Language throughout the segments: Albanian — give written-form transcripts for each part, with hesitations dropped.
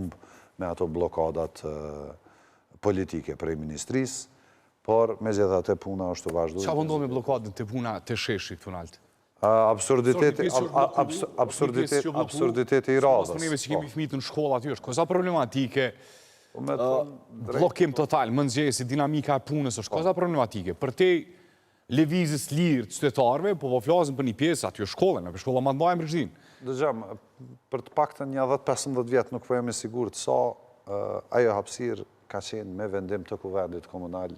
humbë me ato blokadat politike prej ministrisë, por me gjithatë puna është të vazhduar. Qa pëndohë me blokadën të puna të sheshi këtu naltë? Absurditeti i radhës. Neve që kemi fëmijët në shkolla aty është, koza problematike, blokim total, mëngjesi, dinamika e punës është, koza problematike. Për te levizës lirë të qytetarëve, po flasim për një pjesë aty është shkollën, për shkolla më të mëdha në Prishtinë. Dëgjam, për të paktën një 10-15 vjetë nuk po jam i sigurt sa ajo hapësirë ka qenë me vendim të kuvendit komunal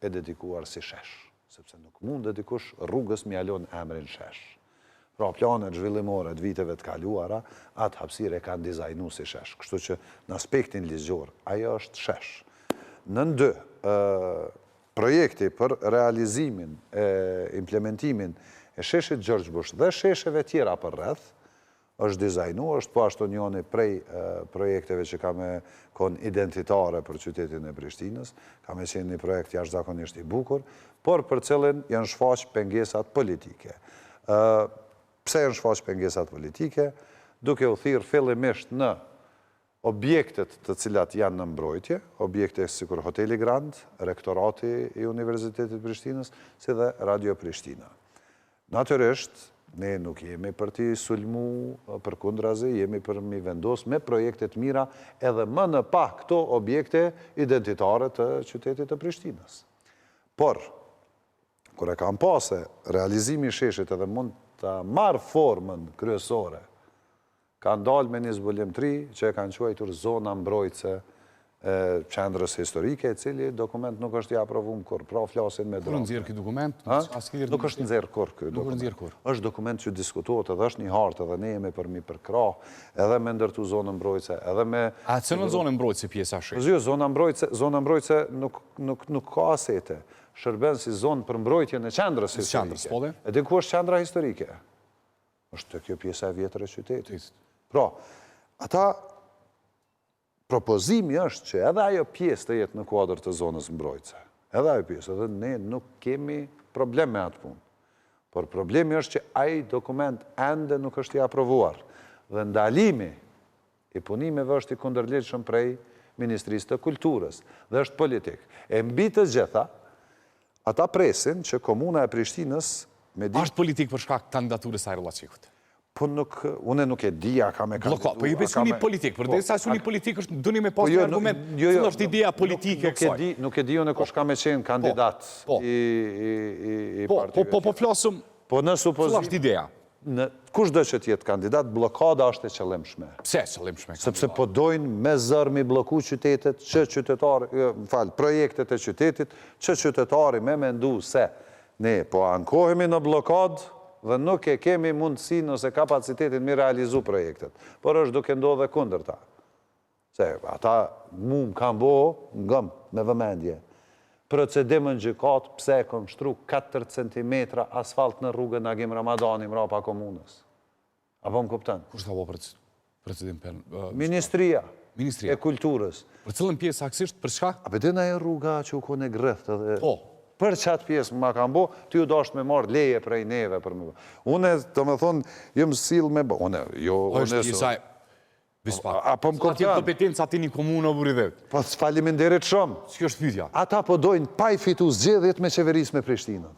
e dedikuar si shesh, sepse nuk mund dedikush rrugës mjalon emrin shesh. Pra planet zhvillimore të viteve të kaluara, atë hapësirë e kanë dizajnu si shesh. Kështu që në aspektin ligjor, ajo është shesh. Në ndë, projekti për realizimin e implementimin e sheshit Gjergj Bush dhe shesheve tjera për rreth, është dizajnu, është po ashtu njoni prej projekteve që ka me kon identitare për qytetin e Prishtinës, ka me qenë një projekt jashtëzakonisht i bukur, por për cilin janë shfaq pengesat politike. Pse janë shfaq pengesat politike? Duke u thirë fillimisht në objektet të cilat janë në mbrojtje, objekte sikur Hoteli Grand, Rektorati i Universitetit Prishtinës, si dhe Radio Prishtina. Natyrisht, ne nuk jemi për t'i sulmu për kundrazi, jemi për mi vendos me projektet mira edhe më në pa këto objekte identitare të qytetit të Prishtinës. Por, kur e kam pase realizimi sheshit edhe mund të marë formën kryesore, kanë dalë me një zbulim 3 që e kanë quajtur zona mbrojtëse qendrës historike, e cili dokument nuk është i aprovum kur, pra flasin me dronë. Kur nëzirë këtë dokument? Nuk është nëzirë kur këtë dokument. është dokument që diskutohet edhe është një hartë edhe ne jemi për mi përkra, edhe me ndërtu zonë mbrojtëse, edhe me... A që në zonë mbrojtëse pjesa shesh? Zona mbrojtëse nuk ka asete. Shërben si zonë për mbrojtje në qendrës historike. E di ku është qendra historike? është të kjo pjesa e vjetër e qytetit. Pra, ata propozimi është që edhe ajo pjesë të jetë në kuadrë të zonës mbrojtëse. Edhe ajo pjesë, edhe ne nuk kemi problem me atë punë. Por problemi është që ai dokument ende nuk është i aprovuar. Dhe ndalimi i punimeve është i kundërligjshëm prej Ministrisë të Kulturës dhe është politik. E mbi të gjitha, ata presin që Komuna e Prishtinës është politik për shkak kandidaturës Ajrullah Qikut. Po une nuk e dija ka me kandidaturë. Po i besu një politik, për dhe sa su një politik është duni me pas një argument, cëllë është ideja politike e kësaj. Nuk e di une kush ka me qenë kandidat i partive. Po flasëm, cëllë është ideja. Kush dhe që tjetë kandidat, blokada është e qëllimshme. Pse qëllimshme? Sepse po dojnë me zërmi bloku qytetet, që qytetari, projektet e qytetit, që qytetari me mendu se ne po ankohemi në blokad dhe nuk e kemi mundësin ose kapacitetin mi realizu projektet. Por është duke ndodhe kunder ta. Se ata mu më kam bo, ngëm me vëmendje. Procedimën gjykat pse e konstru 4 cm asfalt në rrugën Agim Ramadani mrapa komunës. Apo më kuptan? Kush ka bo procedim për... Ministria e Kulturës. Për cëllën pjesë aksisht, për shka? A pëtina e rruga që u kone grëft edhe... Po. Për qatë pjesë më kam bo, ty u dashtë me marrë leje prej neve për më bo. Une, të me thonë, jëmë silë me bo. Une, jo... është pjesaj... Apo më kuptan? Ati kompetencë ati një komunë o buridet. Po, faliminderit shumë. Që është pyetja? Ata po dojnë pa i fitu zgjedhjet me qeveris me Prishtinën.